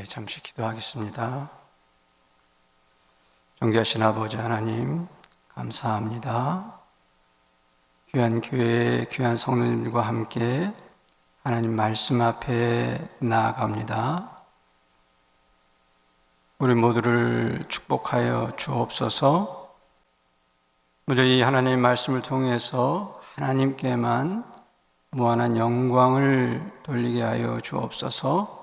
잠시 기도하겠습니다. 존귀하신 아버지 하나님, 감사합니다. 귀한 교회, 귀한 성도님들과 함께 하나님 말씀 앞에 나아갑니다. 우리 모두를 축복하여 주옵소서. 먼저 이 하나님의 말씀을 통해서 하나님께만 무한한 영광을 돌리게 하여 주옵소서.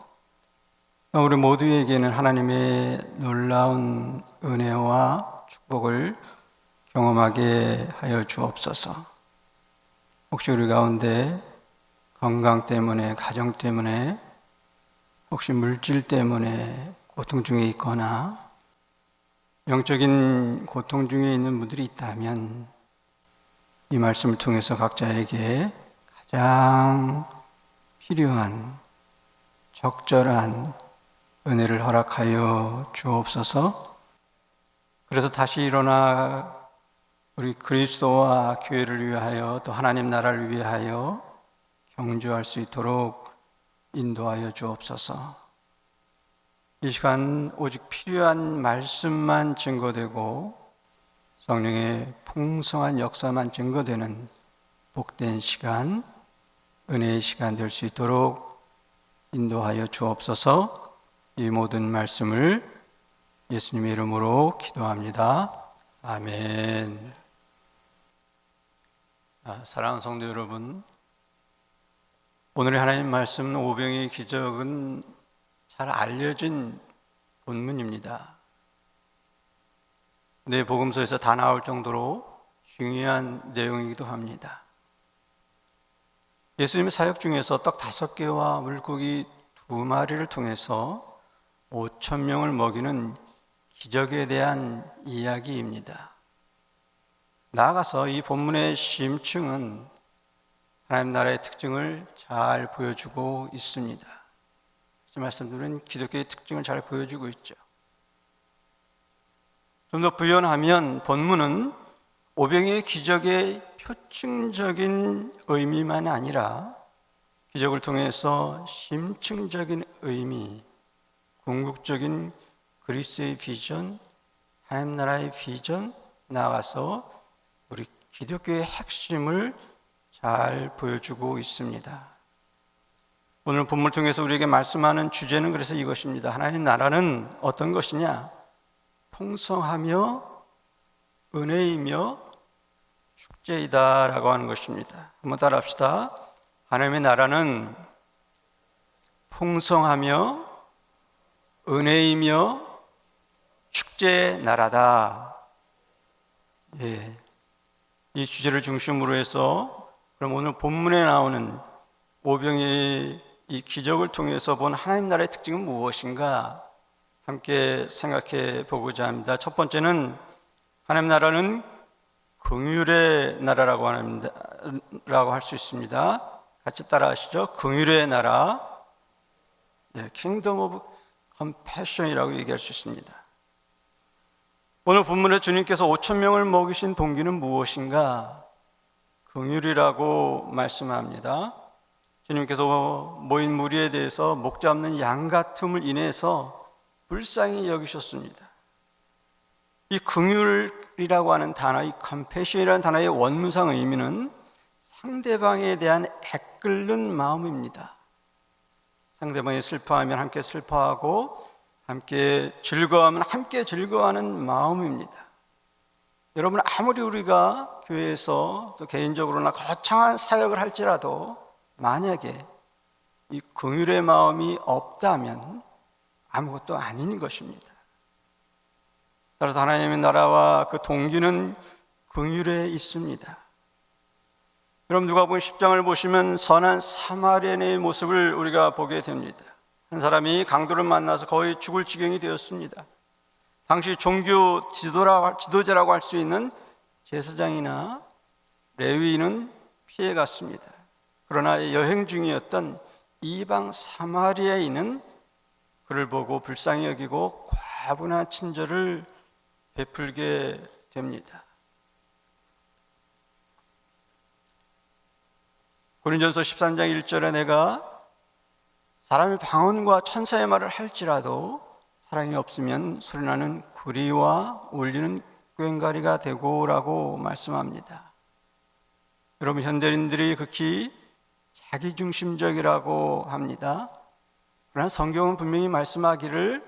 우리 모두에게는 하나님의 놀라운 은혜와 축복을 경험하게 하여 주옵소서. 혹시 우리 가운데 건강 때문에, 가정 때문에, 혹시 물질 때문에 고통 중에 있거나 영적인 고통 중에 있는 분들이 있다면 이 말씀을 통해서 각자에게 가장 필요한 적절한 은혜를 허락하여 주옵소서. 그래서 다시 일어나 우리 그리스도와 교회를 위하여 또 하나님 나라를 위하여 경주할 수 있도록 인도하여 주옵소서. 이 시간 오직 필요한 말씀만 증거되고 성령의 풍성한 역사만 증거되는 복된 시간, 은혜의 시간 될 수 있도록 인도하여 주옵소서. 이 모든 말씀을 예수님의 이름으로 기도합니다. 아멘. 사랑하는 성도 여러분, 오늘의 하나님 말씀 오병이의 기적은 잘 알려진 본문입니다. 내 복음서에서 다 나올 정도로 중요한 내용이기도 합니다. 예수님의 사역 중에서 떡 5개와 물고기 2마리를 통해서 5,000명을 먹이는 기적에 대한 이야기입니다. 나아가서 이 본문의 심층은 하나님 나라의 특징을 잘 보여주고 있습니다. 이 말씀들은 기독교의 특징을 잘 보여주고 있죠. 좀 더 부연하면 본문은 오병이의 기적의 표층적인 의미만 아니라 기적을 통해서 심층적인 의미, 궁극적인 그리스도의 비전, 하나님 나라의 비전, 나아가서 우리 기독교의 핵심을 잘 보여주고 있습니다. 오늘 본문을 통해서 우리에게 말씀하는 주제는 그래서 이것입니다. 하나님 나라는 어떤 것이냐? 풍성하며 은혜이며 축제이다 라고 하는 것입니다. 한번 따라 합시다. 하나님의 나라는 풍성하며 은혜이며 축제의 나라다. 이 주제를 중심으로 해서 그럼 오늘 본문에 나오는 오병이의 이 기적을 통해서 본 하나님 나라의 특징은 무엇인가 함께 생각해 보고자 합니다. 첫 번째는 하나님 나라는 긍휼의 나라라고 할 수 있습니다. 같이 따라 하시죠. 긍휼의 나라, 킹덤 오브 컴패션이라고 얘기할 수 있습니다. 오늘 본문에 주님께서 5,000명을 먹이신 동기는 무엇인가? 긍휼이라고 말씀합니다. 주님께서 모인 무리에 대해서 목 잡는 양 같음을 인해서 불쌍히 여기셨습니다. 이 긍휼이라고 하는 단어, 이 컴패션이라는 단어의 원문상 의미는 상대방에 대한 애끓는 마음입니다. 상대방이 슬퍼하면 함께 슬퍼하고 함께 즐거워하면 함께 즐거워하는 마음입니다. 여러분, 아무리 우리가 교회에서 또 개인적으로나 거창한 사역을 할지라도 만약에 이 긍휼의 마음이 없다면 아무것도 아닌 것입니다. 따라서 하나님의 나라와 그 동기는 긍휼에 있습니다. 여러분, 누가복음 10장을 보시면 선한 사마리아인의 모습을 우리가 보게 됩니다. 한 사람이 강도를 만나서 거의 죽을 지경이 되었습니다. 당시 종교 지도자라고 할 수 있는 제사장이나 레위인은 피해갔습니다. 그러나 여행 중이었던 이방 사마리아인은 그를 보고 불쌍히 여기고 과분한 친절을 베풀게 됩니다. 고린전서 13장 1절에 내가 사람이 방언과 천사의 말을 할지라도 사랑이 없으면 소리나는 구리와 울리는 꽹과리가 되고라고 말씀합니다. 여러분, 현대인들이 극히 자기중심적이라고 합니다. 그러나 성경은 분명히 말씀하기를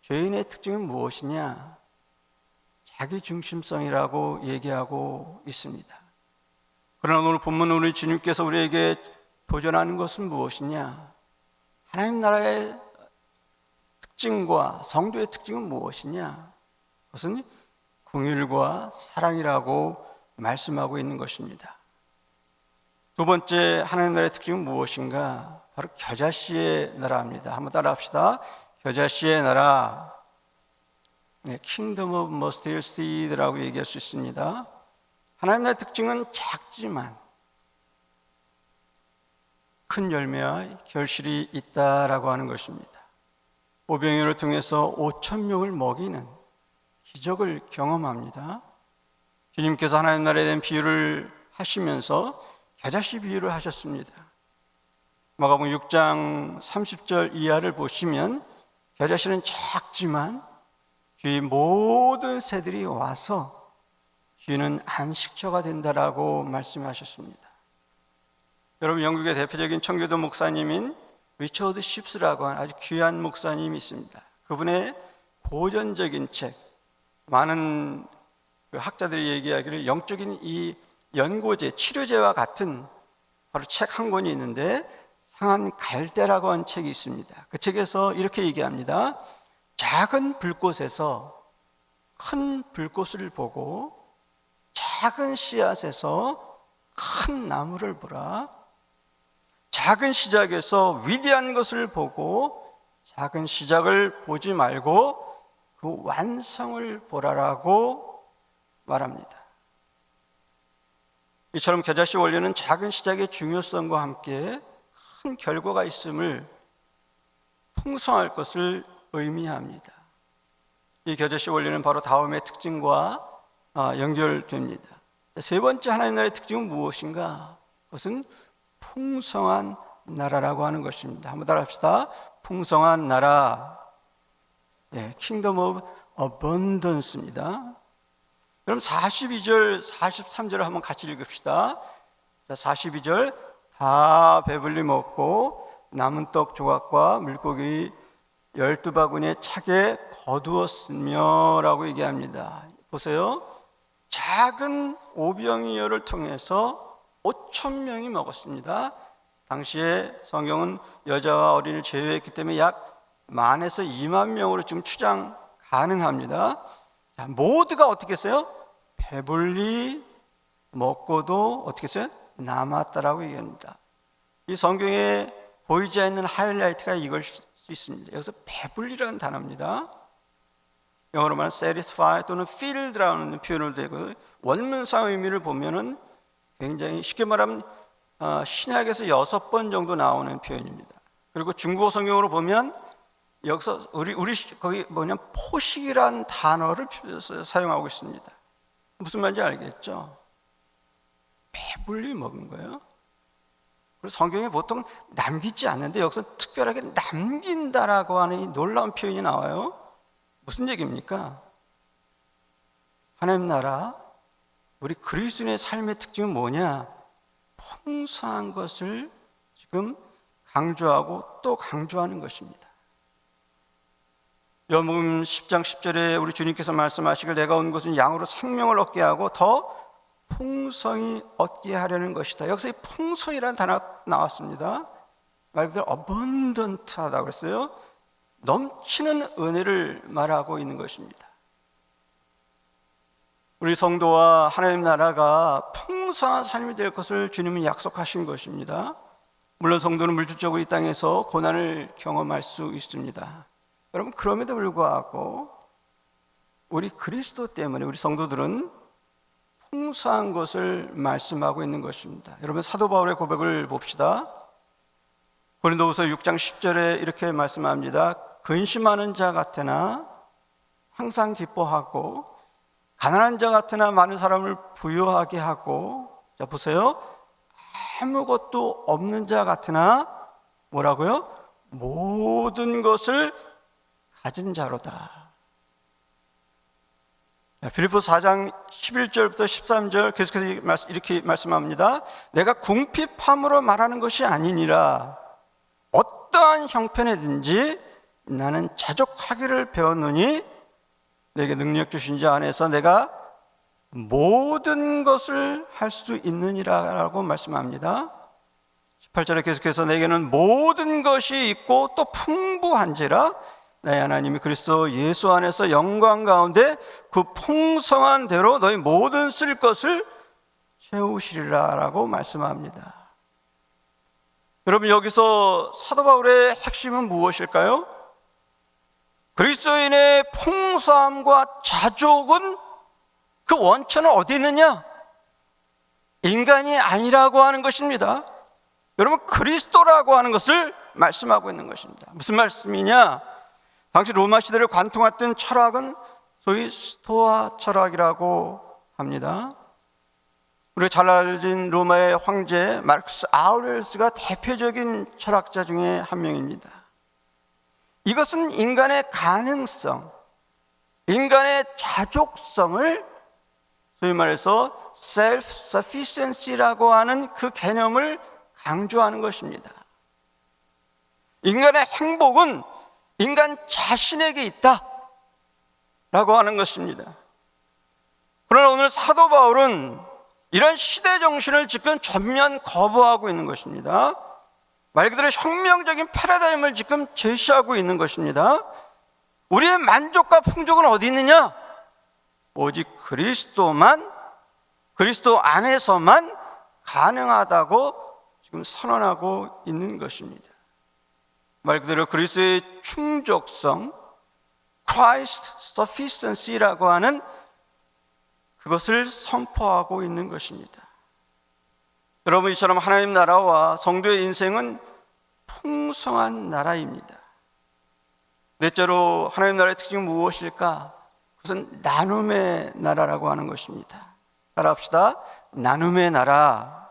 죄인의 특징은 무엇이냐? 자기중심성이라고 얘기하고 있습니다. 그러나 오늘 본문 우리 주님께서 우리에게 도전하는 것은 무엇이냐? 하나님 나라의 특징과 성도의 특징은 무엇이냐? 그것은 긍휼과 사랑이라고 말씀하고 있는 것입니다. 두 번째 하나님 나라의 특징은 무엇인가? 바로 겨자씨의 나라입니다. 한번 따라합시다. 겨자씨의 나라. 네, Kingdom of Mustard Seed라고 얘기할 수 있습니다. 하나님 나라의 특징은 작지만 큰 열매와 결실이 있다라고 하는 것입니다. 오병이어를 통해서 5,000명을 먹이는 기적을 경험합니다. 주님께서 하나님 나라에 대한 비유를 하시면서 겨자씨 비유를 하셨습니다. 마가복음 6장 30절 이하를 보시면 겨자씨는 작지만 주의 모든 새들이 와서 주인은 안식처가 된다라고 말씀하셨습니다. 여러분, 영국의 대표적인 청교도 목사님인 리처드 쉽스라고 하는 아주 귀한 목사님이 있습니다. 그분의 고전적인 책, 많은 학자들이 얘기하기를 영적인 이 연고제, 치료제와 같은 바로 책 한 권이 있는데 상한 갈대라고 하는 책이 있습니다. 그 책에서 이렇게 얘기합니다. 작은 불꽃에서 큰 불꽃을 보고 작은 씨앗에서 큰 나무를 보라. 작은 시작에서 위대한 것을 보고 작은 시작을 보지 말고 그 완성을 보라라고 말합니다. 이처럼 겨자씨 원리는 작은 시작의 중요성과 함께 큰 결과가 있음을 풍성할 것을 의미합니다. 이 겨자씨 원리는 바로 다음의 특징과 연결됩니다. 세 번째 하나님 나라의 특징은 무엇인가? 그것은 풍성한 나라라고 하는 것입니다. 한번 따라합시다. 풍성한 나라. Kingdom of Abundance입니다. 그럼 42절, 43절을 한번 같이 읽읍시다. 자, 42절. 다 배불리 먹고 남은 떡 조각과 물고기 12바구니에 차게 거두었으며 라고 얘기합니다. 보세요. 작은 오병이어를 통해서 5,000명이 먹었습니다. 당시에 성경은 여자와 어린이를 제외했기 때문에 약 10,000에서 20,000명으로 지금 추정 가능합니다. 자, 모두가 어떻게 했어요? 배불리 먹고도 어떻게 했어요? 남았다라고 얘기합니다. 이 성경에 보이지 않는 하이라이트가 이걸 수 있습니다. 여기서 배불리라는 단어입니다. 영어로 말하면 satisfy 또는 filled라는 표현을 대고 원문상 의미를 보면은 굉장히 쉽게 말하면 신약에서 6번 정도 나오는 표현입니다. 그리고 중국어 성경으로 보면 여기서 우리 거기 포식이라는 단어를 사용하고 있습니다. 무슨 말인지 알겠죠? 배불리 먹은 거예요. 그래서 성경에 보통 남기지 않는데 여기서 특별하게 남긴다라고 하는 이 놀라운 표현이 나와요. 무슨 얘기입니까? 하나님 나라, 우리 그리스도인의 삶의 특징은 뭐냐? 풍성한 것을 지금 강조하고 또 강조하는 것입니다. 요한복음 10장 10절에 우리 주님께서 말씀하시길 내가 온 것은 양으로 생명을 얻게 하고 더 풍성히 얻게 하려는 것이다. 여기서 이 풍성이라는 단어가 나왔습니다. 말 그대로 abundant하다고 했어요. 넘치는 은혜를 말하고 있는 것입니다. 우리 성도와 하나님 나라가 풍성한 삶이 될 것을 주님은 약속하신 것입니다. 물론 성도는 물질적으로 이 땅에서 고난을 경험할 수 있습니다. 여러분, 그럼에도 불구하고 우리 그리스도 때문에 우리 성도들은 풍성한 것을 말씀하고 있는 것입니다. 여러분, 사도 바울의 고백을 봅시다. 고린도후서 6장 10절에 이렇게 말씀합니다. 근심하는 자 같으나 항상 기뻐하고 가난한 자 같으나 많은 사람을 부유하게 하고, 자 보세요, 아무것도 없는 자 같으나 뭐라고요? 모든 것을 가진 자로다. 빌립보서 4장 11절부터 13절 계속해서 이렇게 말씀합니다. 내가 궁핍함으로 말하는 것이 아니니라. 어떠한 형편이든지 나는 자족하기를 배웠노니 내게 능력 주신 자 안에서 내가 모든 것을 할 수 있느니라 라고 말씀합니다. 18절에 계속해서 내게는 모든 것이 있고 또 풍부한지라 나의 하나님이 그리스도 예수 안에서 영광 가운데 그 풍성한 대로 너희 모든 쓸 것을 채우시리라 라고 말씀합니다. 여러분, 여기서 사도 바울의 핵심은 무엇일까요? 그리스도인의 풍성함과 자족은 그 원천은 어디 있느냐? 인간이 아니라고 하는 것입니다. 여러분, 그리스도라고 하는 것을 말씀하고 있는 것입니다. 무슨 말씀이냐? 당시 로마 시대를 관통했던 철학은 소위 스토아 철학이라고 합니다. 우리가 잘 알려진 로마의 황제 마르쿠스 아우렐리우스가 대표적인 철학자 중에 한 명입니다. 이것은 인간의 가능성, 인간의 자족성을 소위 말해서 self-sufficiency라고 하는 그 개념을 강조하는 것입니다. 인간의 행복은 인간 자신에게 있다라고 하는 것입니다. 그러나 오늘 사도 바울은 이런 시대 정신을 지금 전면 거부하고 있는 것입니다. 말 그대로 혁명적인 패러다임을 지금 제시하고 있는 것입니다. 우리의 만족과 풍족은 어디 있느냐? 오직 그리스도만, 그리스도 안에서만 가능하다고 지금 선언하고 있는 것입니다. 말 그대로 그리스도의 충족성, Christ sufficiency라고 하는 그것을 선포하고 있는 것입니다. 여러분, 이처럼 하나님 나라와 성도의 인생은 풍성한 나라입니다. 넷째로 하나님 나라의 특징은 무엇일까? 그것은 나눔의 나라라고 하는 것입니다. 따라합시다. 나눔의 나라.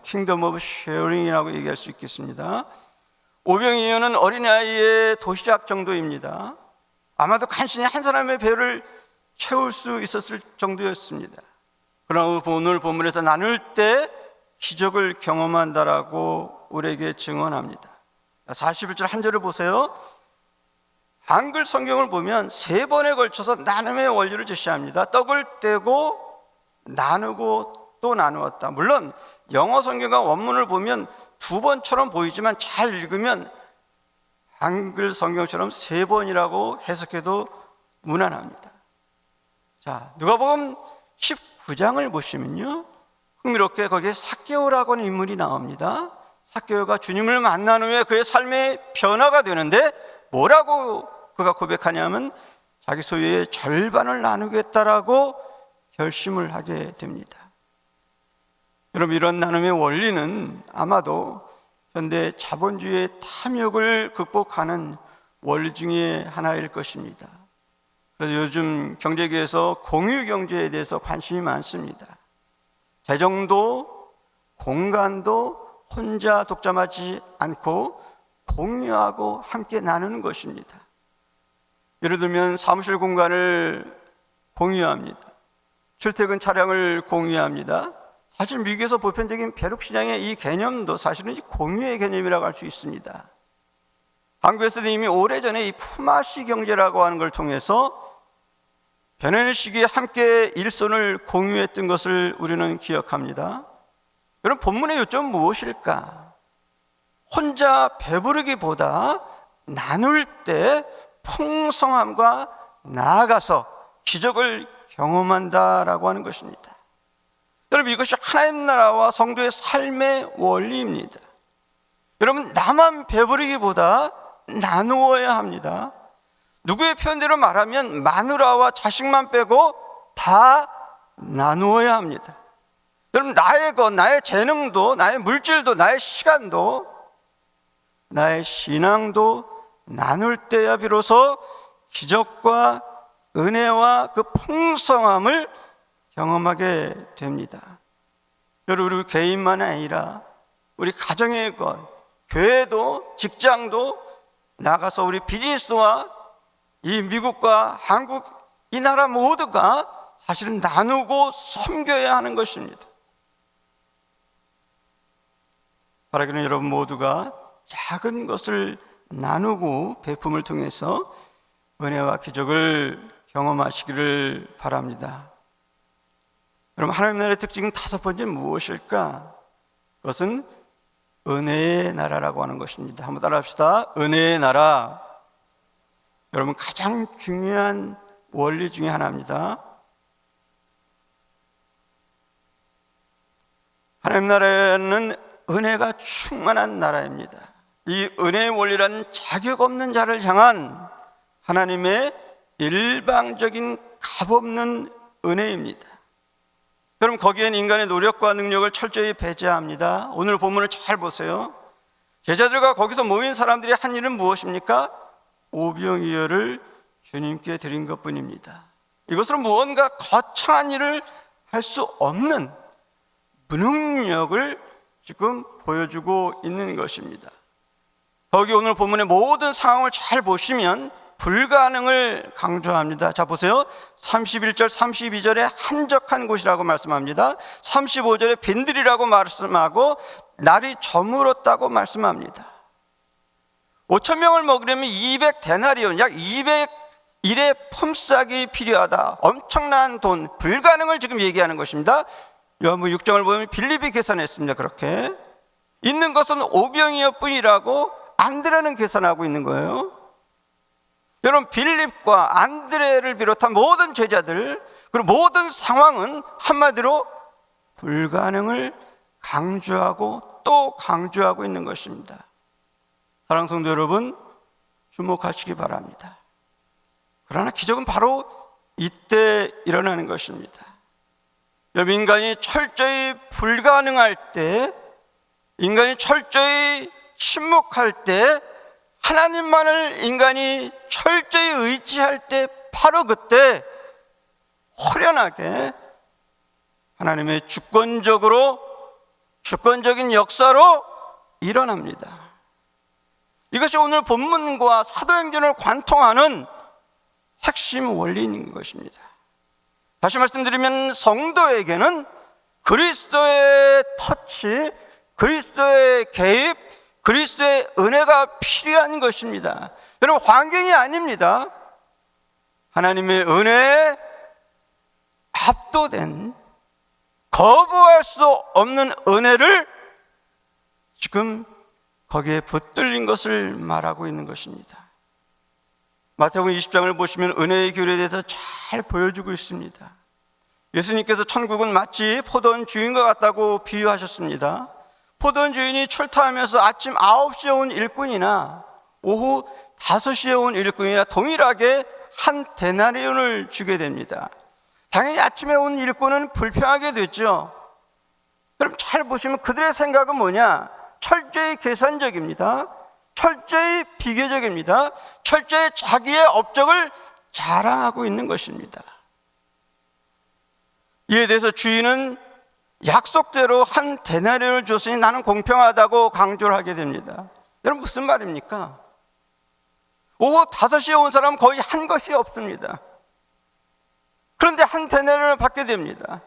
킹덤 오브 쉐어링이라고 얘기할 수 있겠습니다. 오병이어는 어린아이의 도시락 정도입니다. 아마도 간신히 한 사람의 배를 채울 수 있었을 정도였습니다. 그러나 오늘 본문에서 나눌 때 기적을 경험한다라고 우리에게 증언합니다. 41절 한 절을 보세요. 한글 성경을 보면 3번에 걸쳐서 나눔의 원리를 제시합니다. 떡을 떼고 나누고 또 나누었다. 물론 영어 성경과 원문을 보면 2번처럼 보이지만 잘 읽으면 한글 성경처럼 3번이라고 해석해도 무난합니다. 자, 누가복음 19장을 보시면요, 흥미롭게 거기에 삭개오라고 하는 인물이 나옵니다. 삭개오가 주님을 만난 후에 그의 삶의 변화가 되는데 뭐라고 그가 고백하냐면 자기 소유의 절반을 나누겠다라고 결심을 하게 됩니다. 여러분, 이런 나눔의 원리는 아마도 현대 자본주의의 탐욕을 극복하는 원리 중에 하나일 것입니다. 그래서 요즘 경제계에서 공유경제에 대해서 관심이 많습니다. 재정도 공간도 혼자 독점하지 않고 공유하고 함께 나누는 것입니다. 예를 들면 사무실 공간을 공유합니다. 출퇴근 차량을 공유합니다. 사실 미국에서 보편적인 벼룩시장의 이 개념도 사실은 공유의 개념이라고 할 수 있습니다. 한국에서는 이미 오래전에 이 품앗이 경제라고 하는 걸 통해서 변하는 시기에 함께 일손을 공유했던 것을 우리는 기억합니다. 여러분, 본문의 요점은 무엇일까? 혼자 배부르기보다 나눌 때 풍성함과 나아가서 기적을 경험한다라고 하는 것입니다. 여러분, 이것이 하나님 나라와 성도의 삶의 원리입니다. 여러분, 나만 배부르기보다 나누어야 합니다. 누구의 표현대로 말하면 마누라와 자식만 빼고 다 나누어야 합니다. 여러분, 나의 것, 나의 재능도, 나의 물질도, 나의 시간도, 나의 신앙도 나눌 때야 비로소 기적과 은혜와 그 풍성함을 경험하게 됩니다. 여러분, 우리 개인만 아니라 우리 가정의 것, 교회도 직장도 나가서 우리 비즈니스와 이 미국과 한국 이 나라 모두가 사실은 나누고 섬겨야 하는 것입니다. 바라기는 여러분 모두가 작은 것을 나누고 베품을 통해서 은혜와 기적을 경험하시기를 바랍니다. 여러분, 하나님 나라의 특징은 다섯 번째는 무엇일까? 그것은 은혜의 나라라고 하는 것입니다. 한번 따라합시다. 은혜의 나라. 여러분, 가장 중요한 원리 중에 하나입니다. 하나님 나라는 은혜가 충만한 나라입니다. 이 은혜의 원리란 자격 없는 자를 향한 하나님의 일방적인 값없는 은혜입니다. 여러분, 거기엔 인간의 노력과 능력을 철저히 배제합니다. 오늘 본문을 잘 보세요. 제자들과 거기서 모인 사람들이 한 일은 무엇입니까? 오병이어를 주님께 드린 것뿐입니다. 이것으로 무언가 거창한 일을 할 수 없는 무능력을 지금 보여주고 있는 것입니다. 거기 오늘 본문의 모든 상황을 잘 보시면 불가능을 강조합니다. 자, 보세요. 31절, 32절에 한적한 곳이라고 말씀합니다. 35절에 빈들이라고 말씀하고 날이 저물었다고 말씀합니다. 5,000명을 먹으려면 200데나리온, 약 200일의 품삯이 필요하다. 엄청난 돈, 불가능을 지금 얘기하는 것입니다. 요한복음 6장을 보면 빌립이 계산했습니다. 그렇게 있는 것은 오병이어 뿐이라고 안드레는 계산하고 있는 거예요. 여러분, 빌립과 안드레를 비롯한 모든 제자들, 그리고 모든 상황은 한마디로 불가능을 강조하고 또 강조하고 있는 것입니다. 사랑하는 성도 여러분, 주목하시기 바랍니다. 그러나 기적은 바로 이때 일어나는 것입니다. 여러분, 인간이 철저히 불가능할 때, 인간이 철저히 침묵할 때, 하나님만을 인간이 철저히 의지할 때, 바로 그때 호련하게 하나님의 주권적인 역사로 일어납니다. 이것이 오늘 본문과 사도행전을 관통하는 핵심 원리인 것입니다. 다시 말씀드리면 성도에게는 그리스도의 터치, 그리스도의 개입, 그리스도의 은혜가 필요한 것입니다. 여러분, 환경이 아닙니다. 하나님의 은혜에 압도된, 거부할 수 없는 은혜를 지금 거기에 붙들린 것을 말하고 있는 것입니다. 마태복음 20장을 보시면 은혜의 교리에 대해서 잘 보여주고 있습니다. 예수님께서 천국은 마치 포도원 주인과 같다고 비유하셨습니다. 포도원 주인이 출타하면서 아침 9시에 온 일꾼이나 오후 5시에 온 일꾼이나 동일하게 한 데나리온을 주게 됩니다. 당연히 아침에 온 일꾼은 불평하게 됐죠. 여러분, 잘 보시면 그들의 생각은 뭐냐? 철저히 계산적입니다. 철저히 비교적입니다. 철저히 자기의 업적을 자랑하고 있는 것입니다. 이에 대해서 주인은 약속대로 한 데나리온을 줬으니 나는 공평하다고 강조를 하게 됩니다. 여러분, 무슨 말입니까? 오후 5시에 온 사람은 거의 한 것이 없습니다. 그런데 한 데나리온을 받게 됩니다.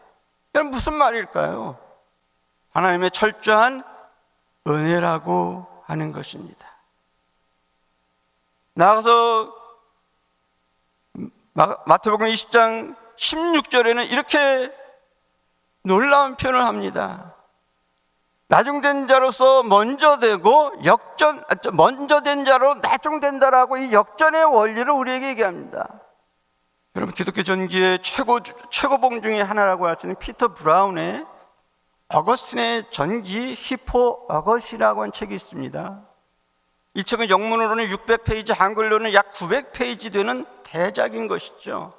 여러분, 무슨 말일까요? 하나님의 철저한 은혜라고 하는 것입니다. 나가서 마태복음 20장 16절에는 이렇게 놀라운 표현을 합니다. 나중된 자로서 먼저 되고 먼저 된 자로 나중된다라고 이 역전의 원리를 우리에게 얘기합니다. 여러분, 기독교 전기의 최고봉 중에 하나라고 할 수 있는 피터 브라운의 어거스틴의 전기 히포 어거시라고 하는 책이 있습니다. 이 책은 영문으로는 600페이지, 한글로는 약 900페이지 되는 대작인 것이죠.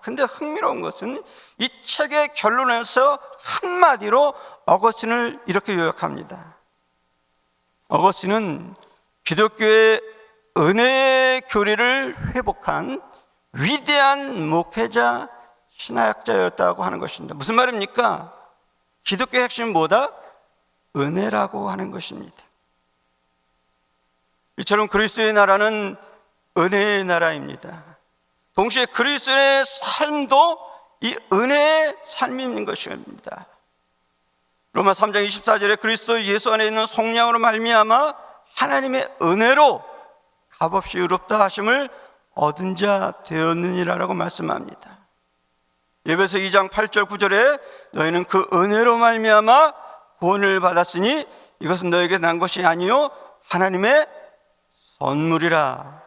근데 흥미로운 것은 이 책의 결론에서 한마디로 어거스틴을 이렇게 요약합니다. 어거스틴은 기독교의 은혜의 교리를 회복한 위대한 목회자, 신학자였다고 하는 것입니다. 무슨 말입니까? 기독교의 핵심은 뭐다? 은혜라고 하는 것입니다. 이처럼 그리스도의 나라는 은혜의 나라입니다. 동시에 그리스도의 삶도 이 은혜의 삶인 것입니다. 로마 3장 24절에 그리스도 예수 안에 있는 속량으로 말미암아 하나님의 은혜로 값없이 의롭다 하심을 얻은 자 되었느니라라고 말씀합니다. 에베소 2장 8절 9절에 너희는 그 은혜로 말미암아 구원을 받았으니 이것은 너에게 난 것이 아니요 하나님의 선물이라.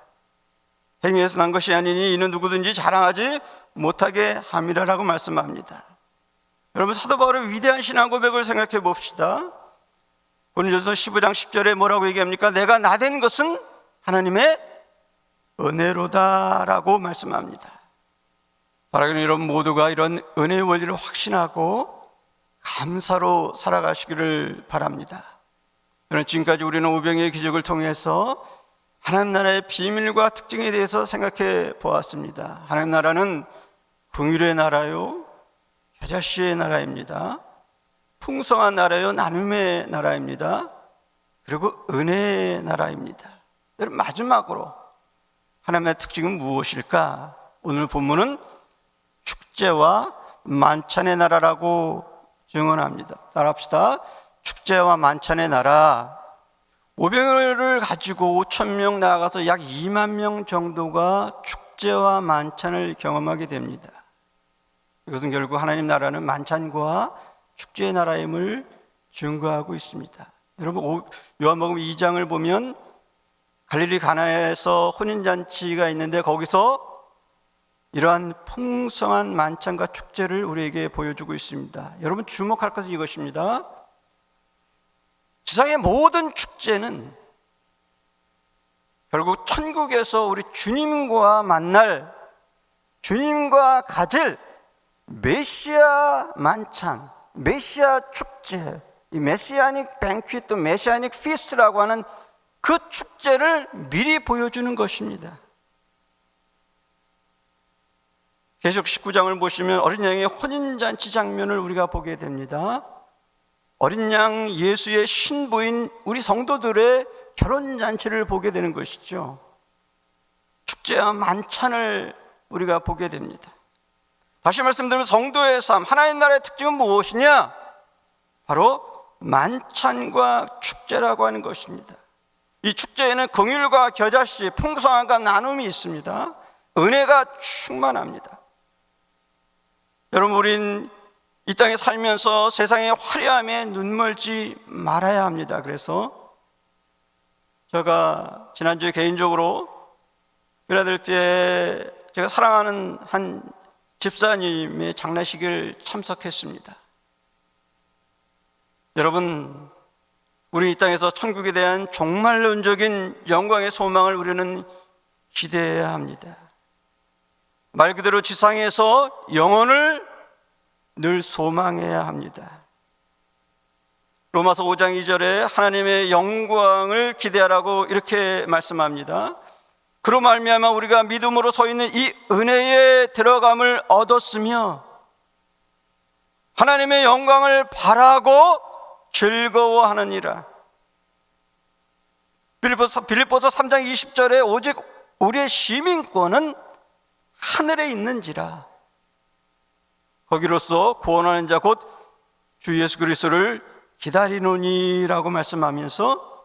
행위에서 난 것이 아니니 이는 누구든지 자랑하지 못하게 함이라라고 말씀합니다. 여러분, 사도 바울의 위대한 신앙 고백을 생각해 봅시다. 고린도전서 15장 10절에 뭐라고 얘기합니까? 내가 나된 것은 하나님의 은혜로다라고 말씀합니다. 바라기는 여러분 모두가 이런 은혜의 원리를 확신하고 감사로 살아가시기를 바랍니다. 그러나 지금까지 우리는 오병이의 기적을 통해서 하나님 나라의 비밀과 특징에 대해서 생각해 보았습니다. 하나님 나라는 긍휼의 나라요, 겨자씨의 나라입니다. 풍성한 나라요, 나눔의 나라입니다. 그리고 은혜의 나라입니다. 여러분, 마지막으로 하나님의 특징은 무엇일까? 오늘 본문은 축제와 만찬의 나라라고 증언합니다. 따라합시다. 축제와 만찬의 나라. 오병이어를 가지고 5,000명 나아가서 약 2만 명 정도가 축제와 만찬을 경험하게 됩니다. 이것은 결국 하나님 나라는 만찬과 축제의 나라임을 증거하고 있습니다. 여러분, 요한복음 2장을 보면 갈릴리 가나에서 혼인잔치가 있는데 거기서 이러한 풍성한 만찬과 축제를 우리에게 보여주고 있습니다. 여러분, 주목할 것은 이것입니다. 지상의 모든 축제는 결국 천국에서 우리 주님과 만날, 주님과 가질 메시아 만찬, 메시아 축제, 이 메시아닉 뱅퀴, 또 메시아닉 피스트라고 하는 그 축제를 미리 보여주는 것입니다. 계속 19장을 보시면 어린 양의 혼인잔치 장면을 우리가 보게 됩니다. 어린 양 예수의 신부인 우리 성도들의 결혼잔치를 보게 되는 것이죠. 축제와 만찬을 우리가 보게 됩니다. 다시 말씀드리면 성도의 삶, 하나님 나라의 특징은 무엇이냐? 바로 만찬과 축제라고 하는 것입니다. 이 축제에는 긍휼과 겨자씨, 풍성함과 나눔이 있습니다. 은혜가 충만합니다. 여러분, 우린 이 땅에 살면서 세상의 화려함에 눈멀지 말아야 합니다. 그래서 제가 지난주에 개인적으로 필라델피아에 제가 사랑하는 한 집사님의 장례식을 참석했습니다. 여러분, 우리 이 땅에서 천국에 대한 종말론적인 영광의 소망을 우리는 기대해야 합니다. 말 그대로 지상에서 영혼을 늘 소망해야 합니다. 로마서 5장 2절에 하나님의 영광을 기대하라고 이렇게 말씀합니다. 그로 말미암아 우리가 믿음으로 서 있는 이 은혜에 들어감을 얻었으며 하나님의 영광을 바라고 즐거워하느니라. 빌립보서 3장 20절에 오직 우리의 시민권은 하늘에 있는지라. 거기로서 구원하는 자 곧 주 예수 그리스도를 기다리노니라고 말씀하면서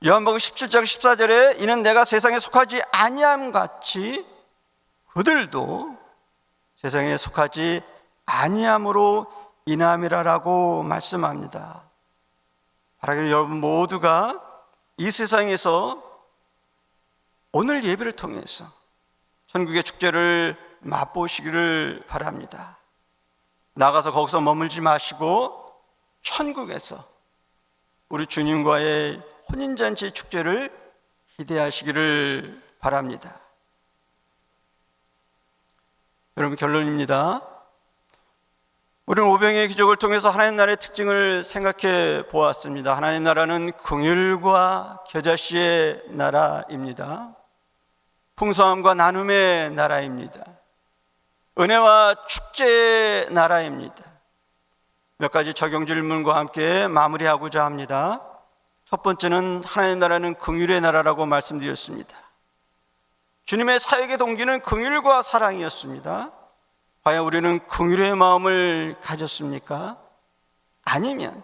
요한복음 17장 14절에 이는 내가 세상에 속하지 아니함 같이 그들도 세상에 속하지 아니함으로 인함이라라고 말씀합니다. 바라기를 여러분 모두가 이 세상에서 오늘 예배를 통해서 천국의 축제를 맛보시기를 바랍니다. 나가서 거기서 머물지 마시고 천국에서 우리 주님과의 혼인잔치 축제를 기대하시기를 바랍니다. 여러분, 결론입니다. 우리는 오병이의 기적을 통해서 하나님 나라의 특징을 생각해 보았습니다. 하나님 나라는 긍휼과 겨자씨의 나라입니다. 풍성함과 나눔의 나라입니다. 은혜와 축제의 나라입니다. 몇 가지 적용 질문과 함께 마무리하고자 합니다. 첫 번째는 하나님 나라는 긍휼의 나라라고 말씀드렸습니다. 주님의 사역의 동기는 긍휼과 사랑이었습니다. 과연 우리는 긍휼의 마음을 가졌습니까? 아니면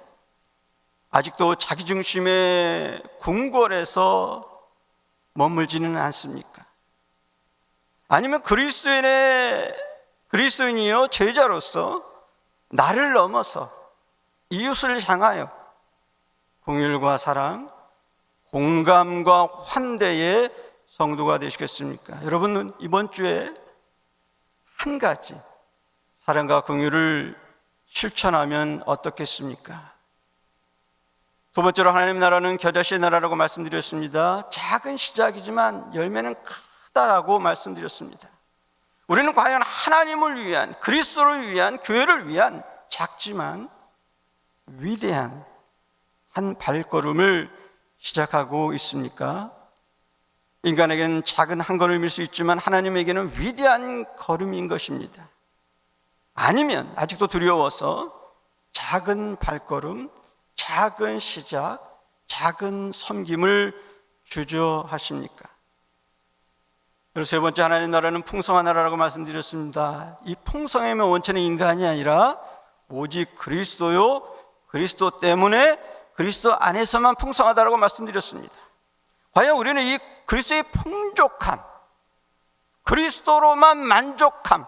아직도 자기중심의 궁궐에서 머물지는 않습니까? 아니면 그리스도인이요 제자로서 나를 넘어서 이웃을 향하여 긍휼과 사랑, 공감과 환대의 성도가 되시겠습니까? 여러분은 이번 주에 한 가지 사랑과 긍휼을 실천하면 어떻겠습니까? 두 번째로 하나님 나라는 겨자씨의 나라라고 말씀드렸습니다. 작은 시작이지만 열매는 크다라고 말씀드렸습니다. 우리는 과연 하나님을 위한, 그리스도를 위한, 교회를 위한 작지만 위대한 한 발걸음을 시작하고 있습니까? 인간에게는 작은 한 걸음일 수 있지만 하나님에게는 위대한 걸음인 것입니다. 아니면 아직도 두려워서 작은 발걸음, 작은 시작, 작은 섬김을 주저하십니까? 그리고 세 번째, 하나님 나라는 풍성한 나라라고 말씀드렸습니다. 이 풍성함의 원천은 인간이 아니라 오직 그리스도요, 그리스도 때문에 그리스도 안에서만 풍성하다라고 말씀드렸습니다. 과연 우리는 이 그리스도의 풍족함, 그리스도로만 만족함,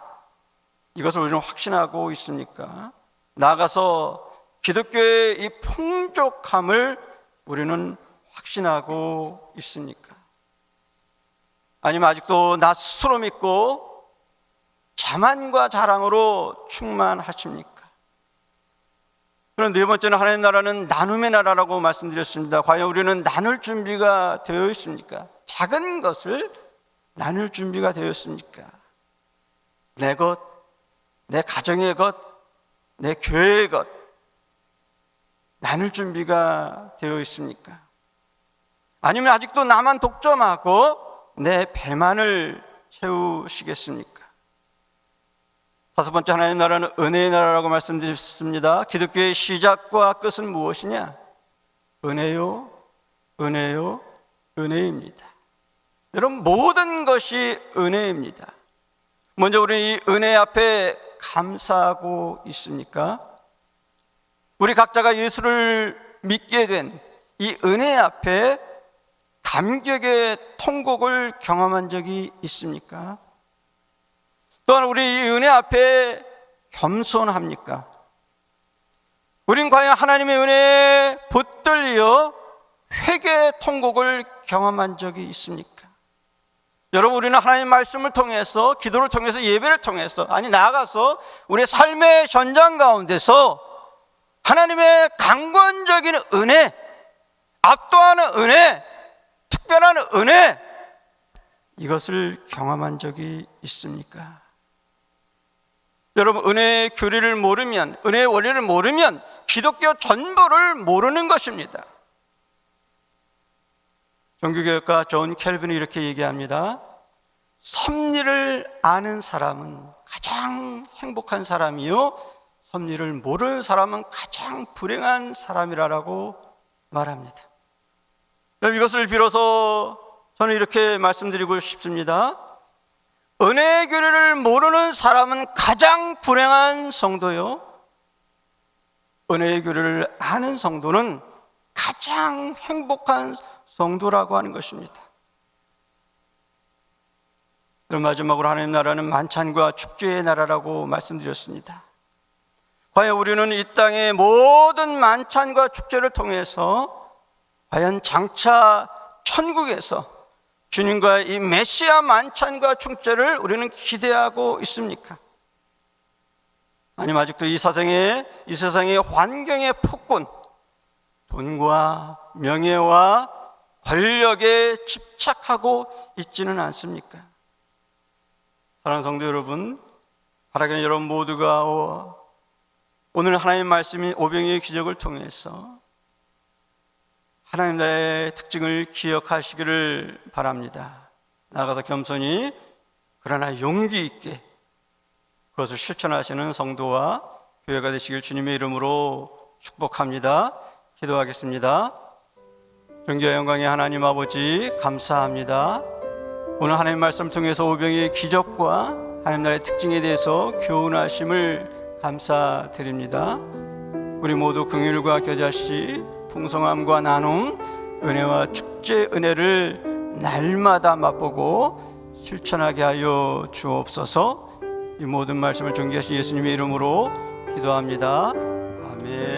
이것을 우리는 확신하고 있습니까? 나아가서 기독교의 이 풍족함을 우리는 확신하고 있습니까? 아니면 아직도 나 스스로 믿고 자만과 자랑으로 충만하십니까? 그럼 네 번째는 하나님 나라는 나눔의 나라라고 말씀드렸습니다. 과연 우리는 나눌 준비가 되어 있습니까? 작은 것을 나눌 준비가 되어 있습니까? 내 것, 내 가정의 것, 내 교회의 것 나눌 준비가 되어 있습니까? 아니면 아직도 나만 독점하고 내 배만을 채우시겠습니까? 다섯 번째, 하나님 나라는 은혜의 나라라고 말씀드렸습니다. 기독교의 시작과 끝은 무엇이냐? 은혜요, 은혜요, 은혜입니다. 여러분, 모든 것이 은혜입니다. 먼저 우리는 이 은혜 앞에 감사하고 있습니까? 우리 각자가 예수를 믿게 된 이 은혜 앞에 감격의 통곡을 경험한 적이 있습니까? 또한 우리 이 은혜 앞에 겸손합니까? 우린 과연 하나님의 은혜에 붙들려 회개의 통곡을 경험한 적이 있습니까? 여러분, 우리는 하나님 말씀을 통해서, 기도를 통해서, 예배를 통해서, 아니 나아가서 우리의 삶의 현장 가운데서 하나님의 강권적인 은혜, 압도하는 은혜, 특별한 은혜, 이것을 경험한 적이 있습니까? 여러분, 은혜의 교리를 모르면, 은혜의 원리를 모르면 기독교 전부를 모르는 것입니다. 종교개혁가 존 켈빈이 이렇게 얘기합니다. 섭리를 아는 사람은 가장 행복한 사람이요, 섭리를 모르는 사람은 가장 불행한 사람이라고 말합니다. 이것을 빌어서 저는 이렇게 말씀드리고 싶습니다. 은혜의 교리를 모르는 사람은 가장 불행한 성도요, 은혜의 교리를 아는 성도는 가장 행복한 성도라고 하는 것입니다. 그럼 마지막으로 하나님 나라는 만찬과 축제의 나라라고 말씀드렸습니다. 과연 우리는 이 땅의 모든 만찬과 축제를 통해서 과연 장차 천국에서 주님과 이 메시아 만찬과 축제를 우리는 기대하고 있습니까? 아니면 아직도 이 세상의 환경의 폭군, 돈과 명예와 권력에 집착하고 있지는 않습니까? 사랑하는 성도 여러분, 바라기는 여러분 모두가 오늘 하나님의 말씀인 오병이의 기적을 통해서 하나님 나라의 특징을 기억하시기를 바랍니다. 나아가서 겸손히 그러나 용기 있게 그것을 실천하시는 성도와 교회가 되시길 주님의 이름으로 축복합니다. 기도하겠습니다. 존귀와 영광의 하나님 아버지, 감사합니다. 오늘 하나님 말씀 통해서 오병이의 기적과 하나님 나라의 특징에 대해서 교훈하심을 감사드립니다. 우리 모두 긍휼과 겨자씨, 풍성함과 나눔, 은혜와 축제 은혜를 날마다 맛보고 실천하게 하여 주옵소서. 이 모든 말씀을 존귀하신 예수님의 이름으로 기도합니다. 아멘.